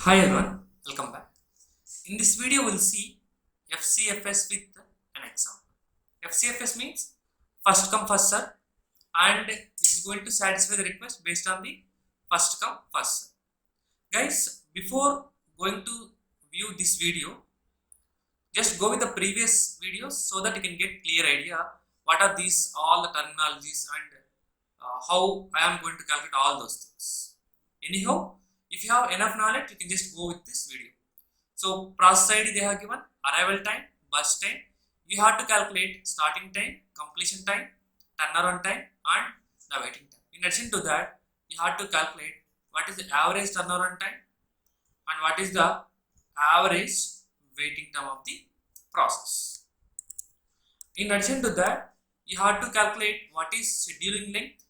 Hi everyone, welcome back. In this video, we'll see FCFS with an example. FCFS means first come first serve, and it is going to satisfy the request based on the first come first serve. Guys, before going to view this video, just go with the previous videos so that you can get clear idea what are these all the terminologies and how I am going to calculate all those things. Anyhow, if you have enough knowledge, you can just go with this video. So process ID they have given, arrival time, burst time. You have to calculate starting time, completion time, turnaround time and the waiting time. In addition to that, you have to calculate what is the average turnaround time and what is the average waiting time of the process. In addition to that, you have to calculate what is scheduling length,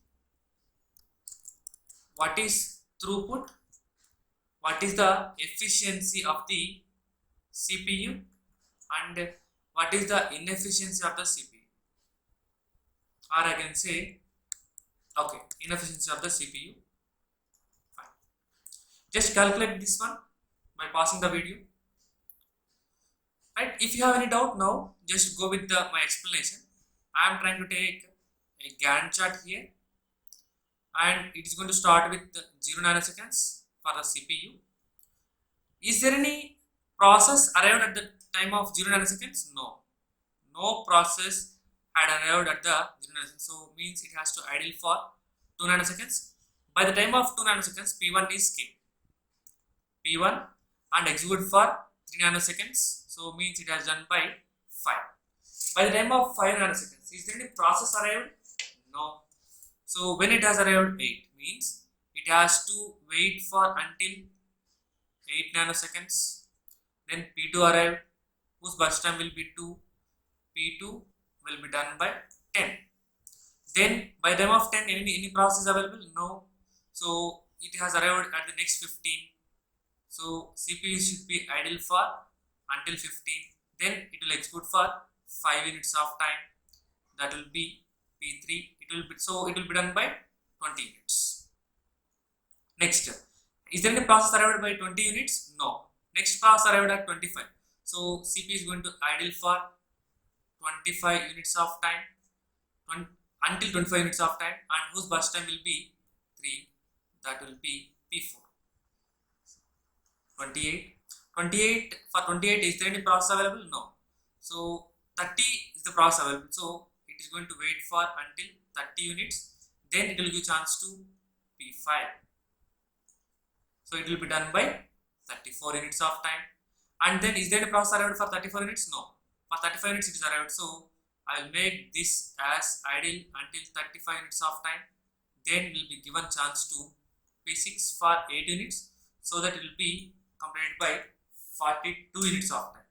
what is throughput, what is the efficiency of the CPU and what is the inefficiency of the CPU, or I can say inefficiency of the CPU. Fine. Just calculate this one by pausing the video. Right? If you have any doubt now, just go with my explanation. I am trying to take a Gantt chart here, and it is going to start with 0 nanoseconds for the CPU. Is there any process arrived at the time of 0 nanoseconds? No. No process had arrived at the 0 nanoseconds. So means it has to idle for 2 nanoseconds. By the time of 2 nanoseconds, P1 is K. P1 and execute for 3 nanoseconds. So means it has done by 5. By the time of 5 nanoseconds, is there any process arrived? No. So when it has arrived 8 means it has to wait for until 8 nanoseconds. Then P2 arrived, whose burst time will be 2. P2 will be done by 10. Then by the time of 10, any process available? No. So it has arrived at the next 15. So CPU should be idle for until 15. Then it will execute for 5 units of time. That will be P3. It will be done by 20 units. Next, is there any process arrived by 20 units? No. Next process arrived at 25. So CPU is going to idle for 25 units of time until 25 units of time, and whose burst time will be 3. That will be P4. 28. For 28, is there any process available? No. So 30 is the process available. So it is going to wait for until 30 units. Then it will give chance to P5. So it will be done by 34 units of time. And then is there a process arrived for 34 units? No. For 35 units it is arrived. So I will make this as idle until 35 units of time. Then will be given chance to P6 for 8 units. So that it will be completed by 42 units of time.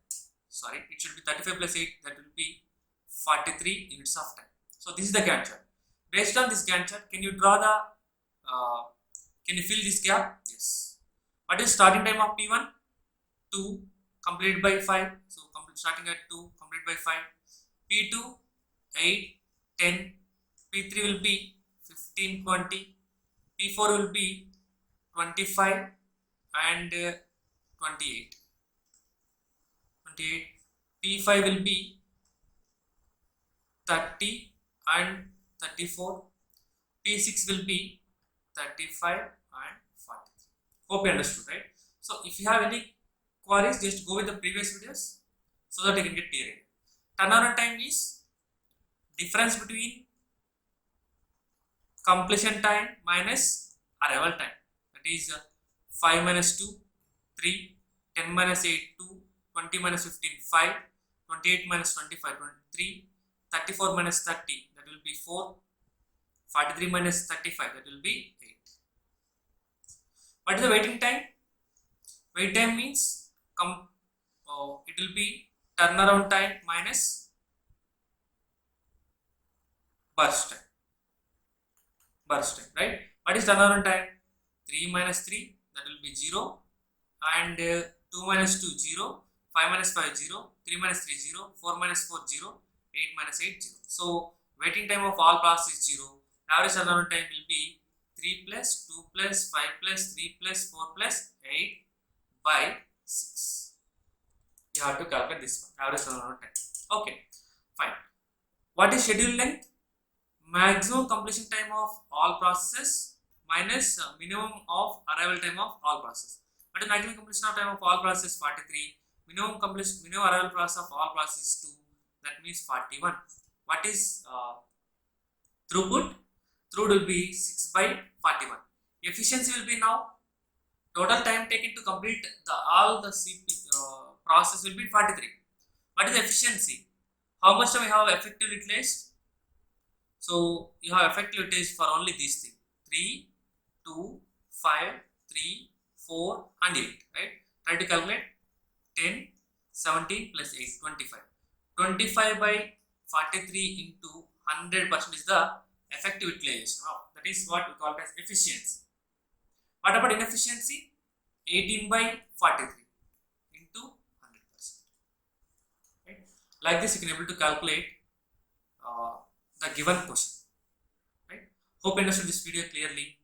Sorry, it should be 35 plus 8. That will be 43 units of time. So this is the Gantt chart. Based on this Gantt chart, can you draw the can you fill this gap? Yes. What is starting time of P1? 2, completed by 5. So starting at 2, complete by 5. P2, 8, 10. P3 will be 15, 20. P4 will be 25 and 28. P5 will be 30 and 34. P6 will be 35 and 43. Hope you understood, right? So if you have any queries, just go with the previous videos so that you can get clear. Turnaround time is difference between completion time minus arrival time. That is 5 minus 2, 3, 10 minus 8, 2, 20 minus 15, 5, 28 minus 25, 23, 34 minus 30, that will be 4, 43 minus 35, that will be 8. What is the waiting time? Wait time means it will be turnaround time minus burst time. Right? What is turnaround time? 3 minus 3, that will be 0, and 2 minus 2, 0, 5 minus 5, 0, 3 minus 3, 0, 4 minus 4, 0, 8 minus 8, 0. So waiting time of all processes is 0. Average turnaround time will be 3 plus 2 plus 5 plus 3 plus 4 plus 8 by 6. You have to calculate this one, average turnaround time. Okay, fine. What is schedule length? Maximum completion time of all processes minus minimum of arrival time of all processes. What is maximum completion of time of all processes? 43. Minimum arrival process of all processes 2. That means 41. What is throughput? Throughput will be 6 by 41. Efficiency will be now total time taken to complete all the CP process will be 43. What is efficiency? How much time we have effective utilized? So you have effective utilized for only these things: 3, 2, 5, 3, 4 and 8. Right? Try to calculate 10, 17 plus 8, 25. 25 by 43 into 100% is the effective utilization. That is what we call as efficiency. What about inefficiency? 18 by 43 into 100%. Right? Like this, you can able to calculate the given question. Right? Hope you understood this video clearly.